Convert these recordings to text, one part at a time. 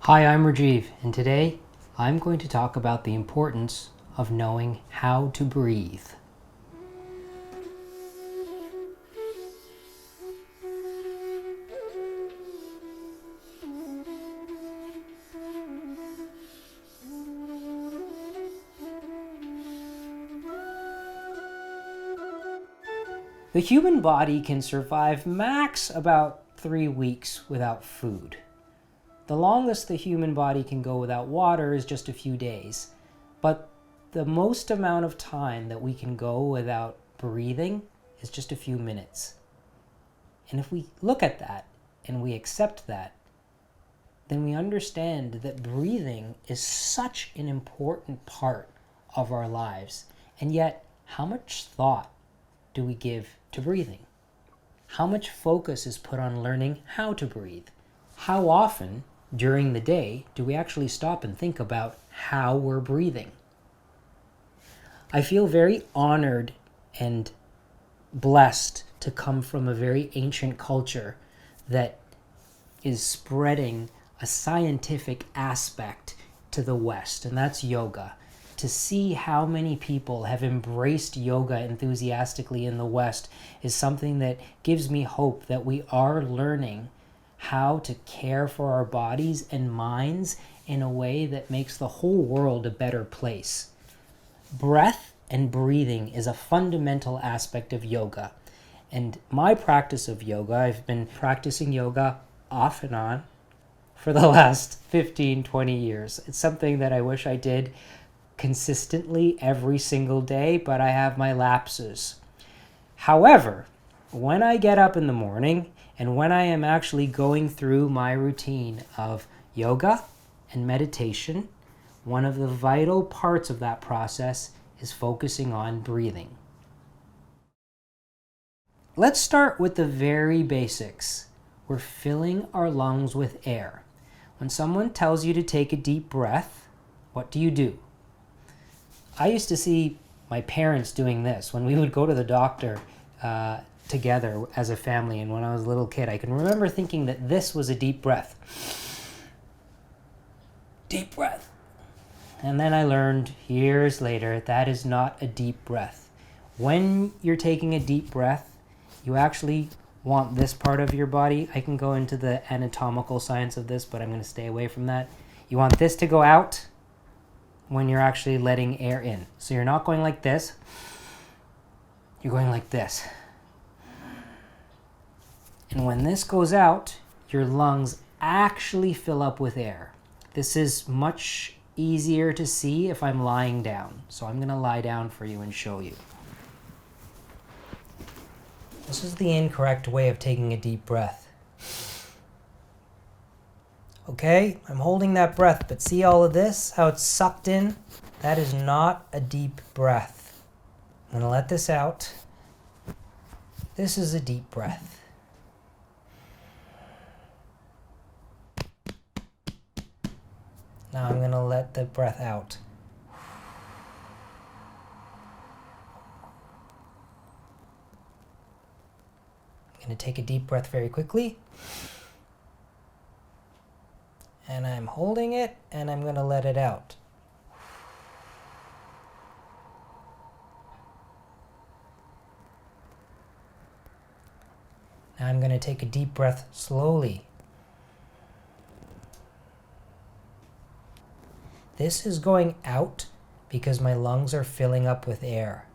Hi, I'm Rajiv, and today I'm going to talk about the importance of knowing how to breathe. The human body can survive max about 3 weeks without food. The longest the human body can go without water is just a few days, but the most amount of time that we can go without breathing is just a few minutes. And if we look at that and we accept that, then we understand that breathing is such an important part of our lives. And yet, how much thought do we give to breathing? How much focus is put on learning how to breathe? How often during the day do we actually stop and think about how we're breathing? I feel very honored and blessed to come from a very ancient culture that is spreading a scientific aspect to the West, and that's yoga. To see how many people have embraced yoga enthusiastically in the West is something that gives me hope that we are learning how to care for our bodies and minds in a way that makes the whole world a better place. Breath and breathing is a fundamental aspect of yoga. And my practice of yoga, I've been practicing yoga off and on for the last 15, 20 years. It's something that I wish I did consistently every single day, but I have my lapses. However, when I get up in the morning and when I am actually going through my routine of yoga and meditation, one of the vital parts of that process is focusing on breathing. Let's start with the very basics. We're filling our lungs with air. When someone tells you to take a deep breath, what do? I used to see my parents doing this when we would go to the doctor together as a family, and when I was a little kid, I can remember thinking that this was a deep breath. Deep breath. And then I learned years later that is not a deep breath. When you're taking a deep breath, you actually want this part of your body. I can go into the anatomical science of this, but I'm going to stay away from that. You want this to go out when you're actually letting air in. So you're not going like this. You're going like this. And when this goes out, your lungs actually fill up with air. This is much easier to see if I'm lying down. So I'm going to lie down for you and show you. This is the incorrect way of taking a deep breath. Okay, I'm holding that breath, but see all of this, how it's sucked in? That is not a deep breath. I'm going to let this out. This is a deep breath. Now I'm going to let the breath out. I'm going to take a deep breath very quickly. And I'm holding it, and I'm going to let it out. Now I'm going to take a deep breath slowly. This is going out because my lungs are filling up with air.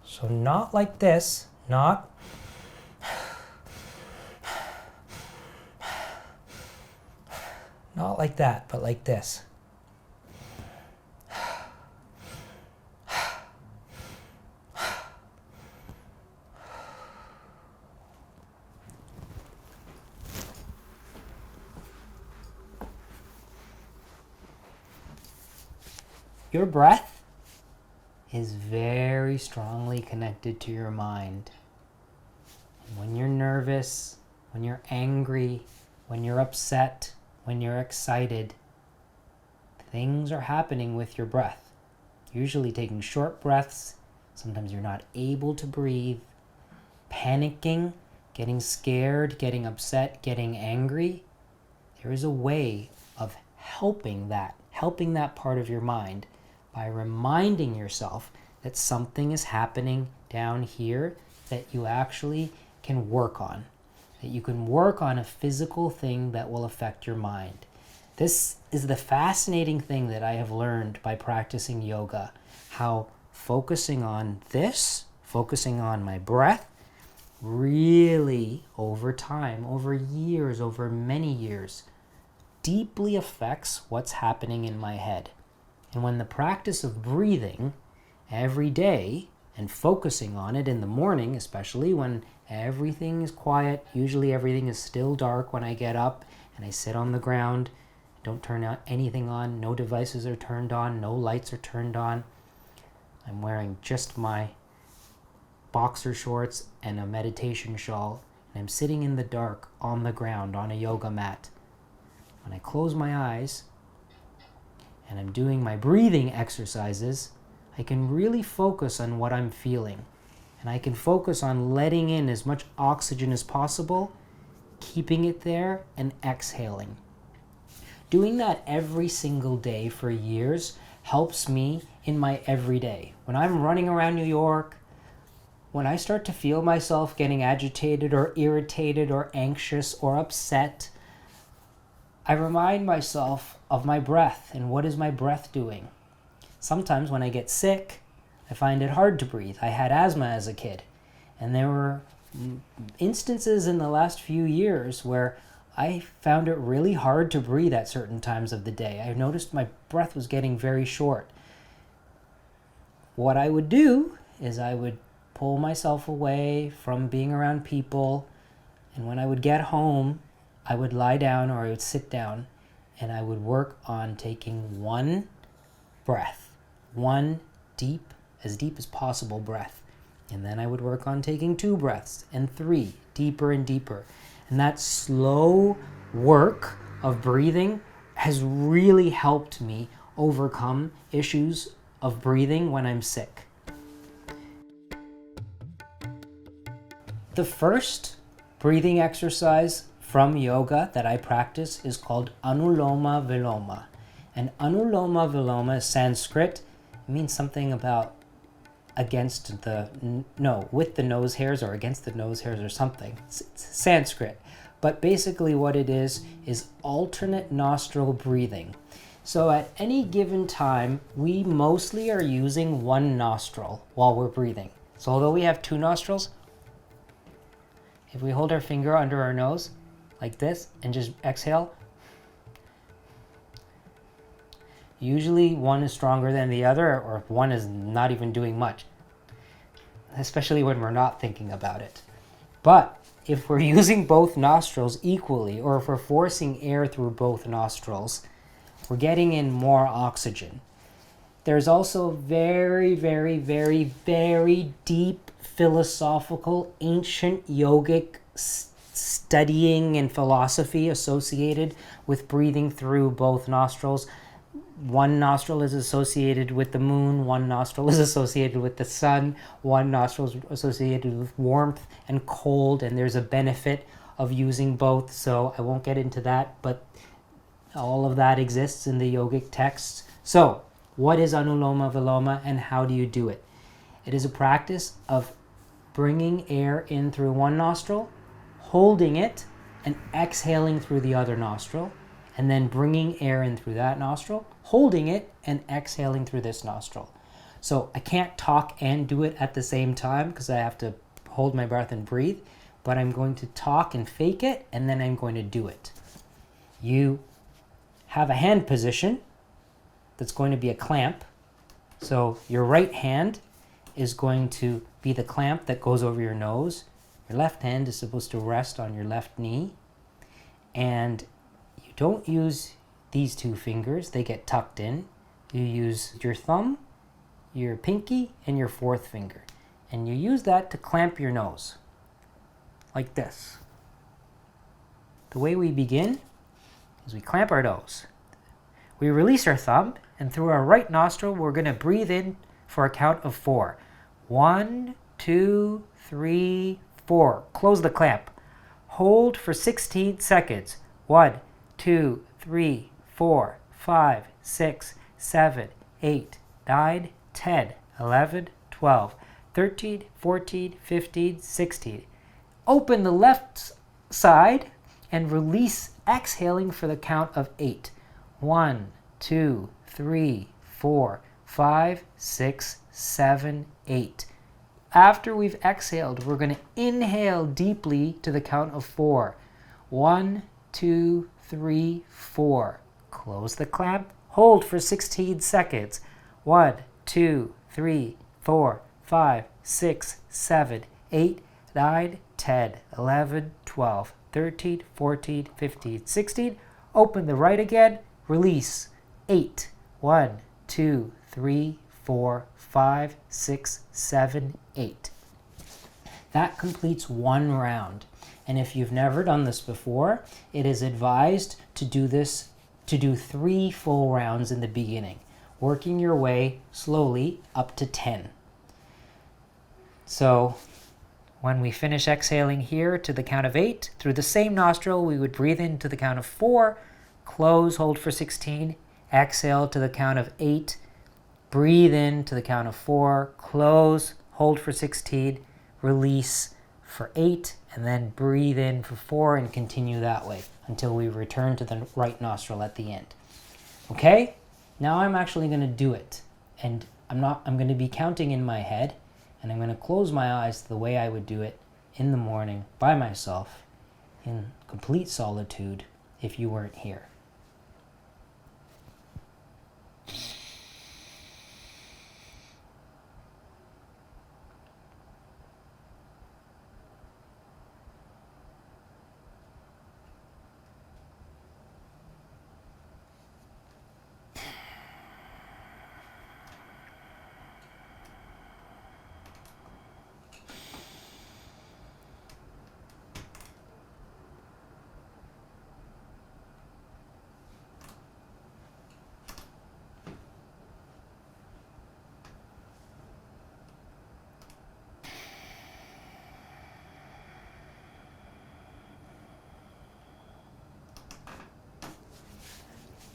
So not like this, not like that, but like this. Your breath is very strongly connected to your mind. And when you're nervous, when you're angry, when you're upset, when you're excited, things are happening with your breath. Usually taking short breaths, sometimes you're not able to breathe, panicking, getting scared, getting upset, getting angry, there is a way of helping that part of your mind by reminding yourself that something is happening down here that you actually can work on, that you can work on a physical thing that will affect your mind. This is the fascinating thing that I have learned by practicing yoga, how focusing on this, focusing on my breath, really over time, over years, over many years, deeply affects what's happening in my head. And when the practice of breathing every day and focusing on it in the morning, especially when everything is quiet, usually everything is still dark when I get up and I sit on the ground, don't turn anything on, no devices are turned on, no lights are turned on. I'm wearing just my boxer shorts and a meditation shawl, and I'm sitting in the dark on the ground on a yoga mat. When I close my eyes and I'm doing my breathing exercises, I can really focus on what I'm feeling. And I can focus on letting in as much oxygen as possible, keeping it there, and exhaling. Doing that every single day for years helps me in my everyday. When I'm running around New York, when I start to feel myself getting agitated or irritated or anxious or upset, I remind myself of my breath and what is my breath doing. Sometimes when I get sick, I find it hard to breathe. I had asthma as a kid, and there were instances in the last few years where I found it really hard to breathe at certain times of the day. I noticed my breath was getting very short. What I would do is I would pull myself away from being around people, and when I would get home, I would lie down or I would sit down and I would work on taking one breath, one as deep as possible breath. And then I would work on taking 2 breaths and 3, deeper and deeper. And that slow work of breathing has really helped me overcome issues of breathing when I'm sick. The first breathing exercise from yoga that I practice is called Anuloma Viloma. And Anuloma Viloma is Sanskrit. It means something about with the nose hairs or against the nose hairs or something. It's Sanskrit. But basically what it is alternate nostril breathing. So at any given time, we mostly are using one nostril while we're breathing. So although we have 2 nostrils, if we hold our finger under our nose like this and just exhale, usually one is stronger than the other, or one is not even doing much, especially when we're not thinking about it. But if we're using both nostrils equally, or if we're forcing air through both nostrils, we're getting in more oxygen. There's also very, very, very, very deep philosophical, ancient yogic studying and philosophy associated with breathing through both nostrils. One nostril is associated with the moon, one nostril is associated with the sun, one nostril is associated with warmth and cold, and there's a benefit of using both, so I won't get into that, but all of that exists in the yogic texts. So, what is Anuloma Viloma and how do you do it? It is a practice of bringing air in through one nostril, holding it, and exhaling through the other nostril, and then bringing air in through that nostril, holding it, and exhaling through this nostril. So I can't talk and do it at the same time because I have to hold my breath and breathe, but I'm going to talk and fake it, and then I'm going to do it. You have a hand position that's going to be a clamp. So your right hand is going to be the clamp that goes over your nose. Your left hand is supposed to rest on your left knee. And you don't use these 2 fingers, they get tucked in. You use your thumb, your pinky, and your 4th finger. And you use that to clamp your nose, like this. The way we begin is we clamp our nose. We release our thumb, and through our right nostril, we're going to breathe in for a count of 4. 1, 2, 3, 4. Close the clamp. Hold for 16 seconds. 1, 2, 3, 4, 5, 6, 7, 8, 9, 10, 11, 12, 13, 14, 15, 16. Open the left side and release, exhaling for the count of 8. 1, 2, 3, 4, 5, 6, 7, 8. After we've exhaled, we're going to inhale deeply to the count of 4. 1, 2, 3, 4. Close the clamp. Hold for 16 seconds. 1, 2, 3, 4, 5, 6, 7, 8, 9, 10, 11, 12, 13, 14, 15, 16. Open the right again. Release. 8. 1, 2, 3, 4, 5, 6, 7, 8. That completes one round. And if you've never done this before, it is advised to do 3 full rounds in the beginning, working your way slowly up to 10. So when we finish exhaling here to the count of 8, through the same nostril, we would breathe in to the count of 4, close, hold for 16, exhale to the count of 8, breathe in to the count of 4, close, hold for 16, release for 8, and then breathe in for 4 and continue that way until we return to the right nostril at the end. Okay? Now I'm actually going to do it. And I'm going to be counting in my head, and I'm going to close my eyes the way I would do it in the morning by myself in complete solitude if you weren't here.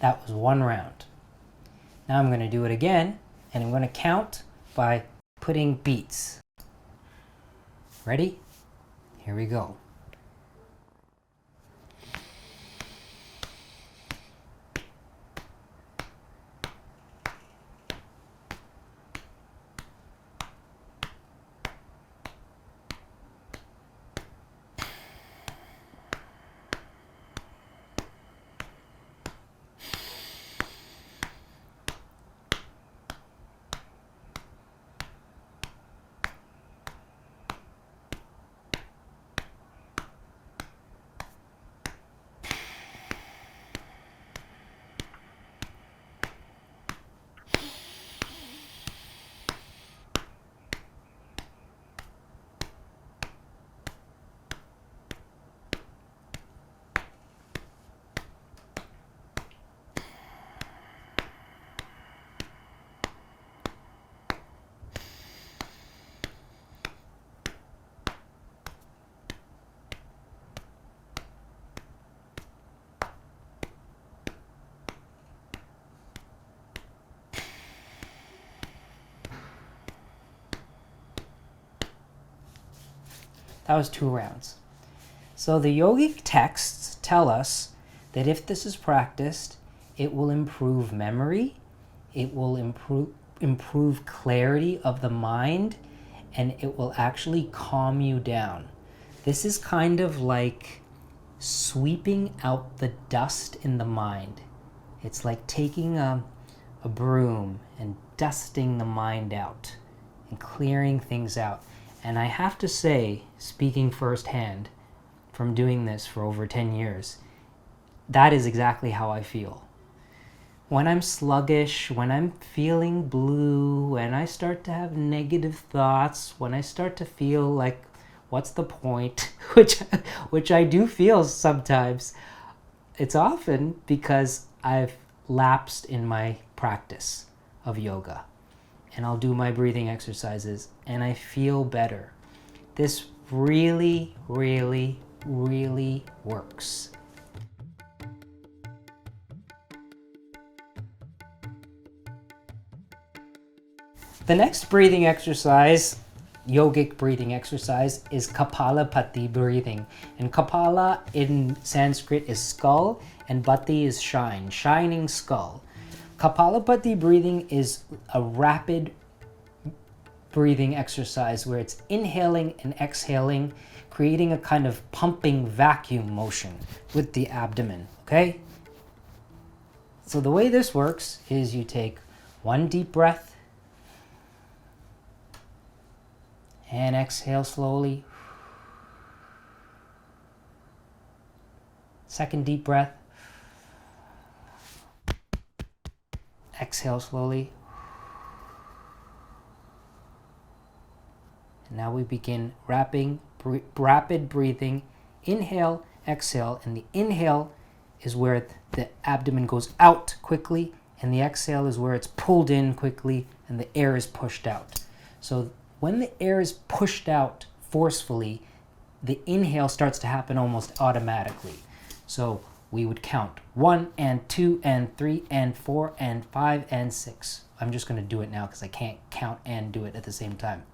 That was one round. Now I'm going to do it again, and I'm going to count by putting beats. Ready? Here we go. That was 2 rounds. So the yogic texts tell us that if this is practiced, it will improve memory, it will improve clarity of the mind, and it will actually calm you down. This is kind of like sweeping out the dust in the mind. It's like taking a broom and dusting the mind out and clearing things out. And I have to say, speaking firsthand from doing this for over 10 years, that is exactly how I feel. When I'm sluggish, when I'm feeling blue, when I start to have negative thoughts, when I start to feel like, what's the point, which I do feel sometimes, it's often because I've lapsed in my practice of yoga. And I'll do my breathing exercises and I feel better. This really, really, really works. The next breathing exercise, yogic breathing exercise, is Kapala Bhati breathing. And Kapala in Sanskrit is skull, and Bhati is shine, shining skull. Kapala Bhati breathing is a rapid breathing exercise where it's inhaling and exhaling, creating a kind of pumping vacuum motion with the abdomen, okay? So the way this works is you take one deep breath and exhale slowly. Second deep breath. Exhale slowly. And now we begin rapid breathing. Inhale, exhale, and the inhale is where the abdomen goes out quickly, and the exhale is where it's pulled in quickly and the air is pushed out. So when the air is pushed out forcefully, the inhale starts to happen almost automatically. So we would count 1 and 2 and 3 and 4 and 5 and 6. I'm just going to do it now because I can't count and do it at the same time.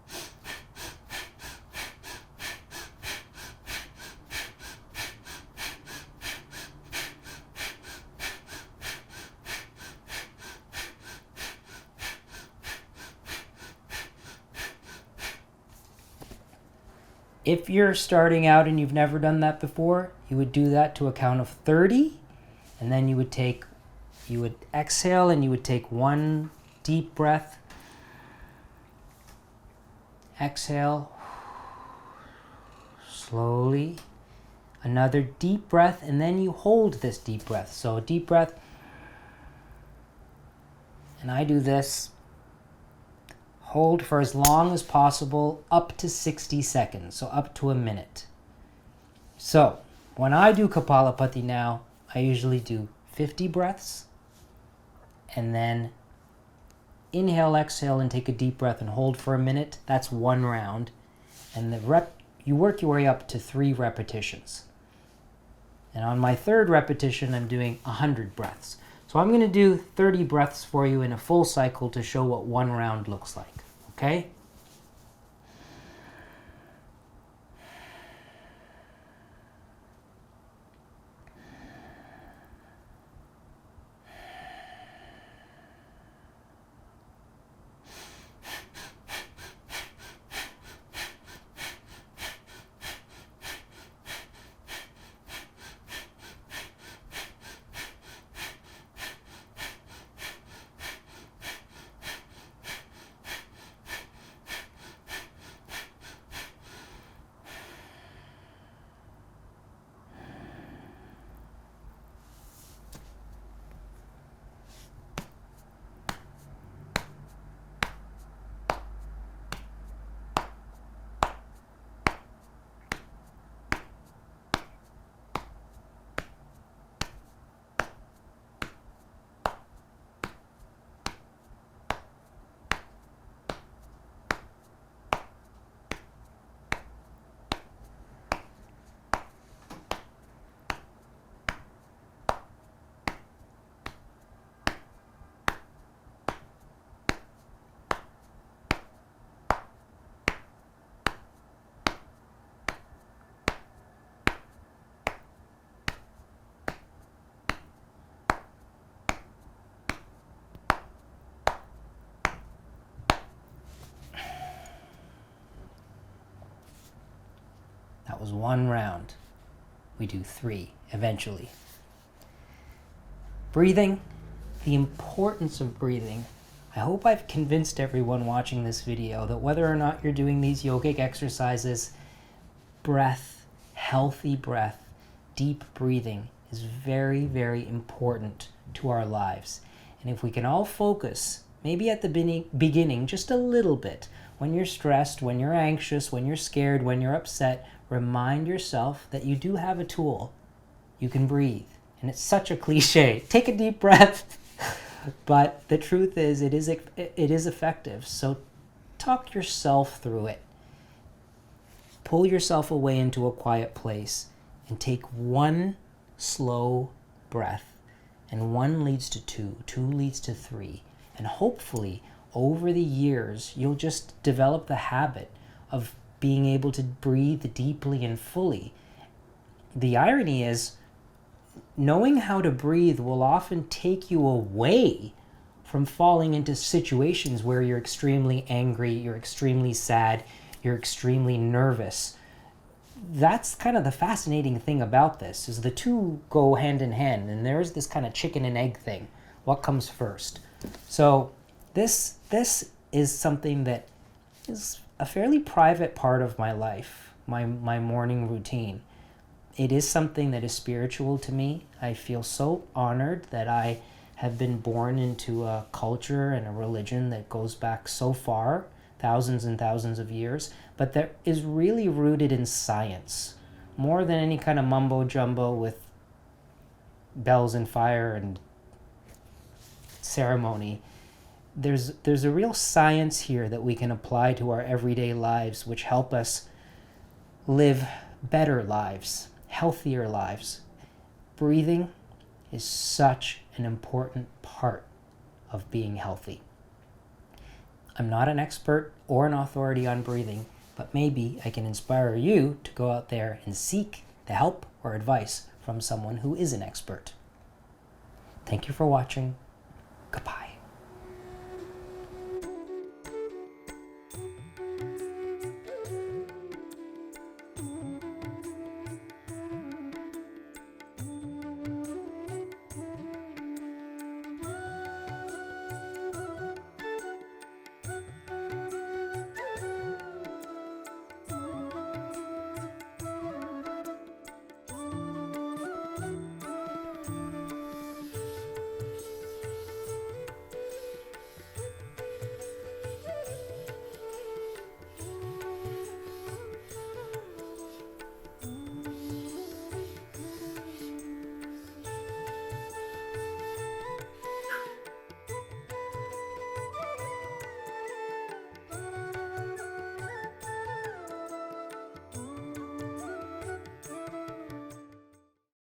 If you're starting out and you've never done that before, you would do that to a count of 30, and then you would exhale and you would take one deep breath. Exhale slowly. Another deep breath, and then you hold this deep breath. So a deep breath, and I do this. Hold for as long as possible, up to 60 seconds, so up to a minute. So when I do Kapala Bhati now, I usually do 50 breaths, and then inhale, exhale, and take a deep breath and hold for a minute. That's one round. And you work your way up to 3 repetitions. And on my third repetition, I'm doing 100 breaths. So I'm going to do 30 breaths for you in a full cycle to show what one round looks like. Okay? That was one round. We do 3 eventually. Breathing, the importance of breathing. I hope I've convinced everyone watching this video that whether or not you're doing these yogic exercises, breath, healthy breath, deep breathing is very, very important to our lives. And if we can all focus, maybe at the beginning, just a little bit, when you're stressed, when you're anxious, when you're scared, when you're upset, remind yourself that you do have a tool. You can breathe. And it's such a cliche. Take a deep breath. But the truth is, it is effective. So talk yourself through it. pull yourself away into a quiet place and take one slow breath. And one leads to two, two leads to three. And hopefully, over the years, you'll just develop the habit of being able to breathe deeply and fully. The irony is, knowing how to breathe will often take you away from falling into situations where you're extremely angry, you're extremely sad, you're extremely nervous. That's kind of the fascinating thing about this, is the two go hand in hand, and there's this kind of chicken and egg thing. What comes first? So this is something that is a fairly private part of my life, my morning routine. It is something that is spiritual to me. I feel so honored that I have been born into a culture and a religion that goes back so far, thousands and thousands of years, but that is really rooted in science, more than any kind of mumbo jumbo with bells and fire and ceremony. There's a real science here that we can apply to our everyday lives, which help us live better lives, healthier lives. Breathing is such an important part of being healthy. I'm not an expert or an authority on breathing, but maybe I can inspire you to go out there and seek the help or advice from someone who is an expert. Thank you for watching. Goodbye.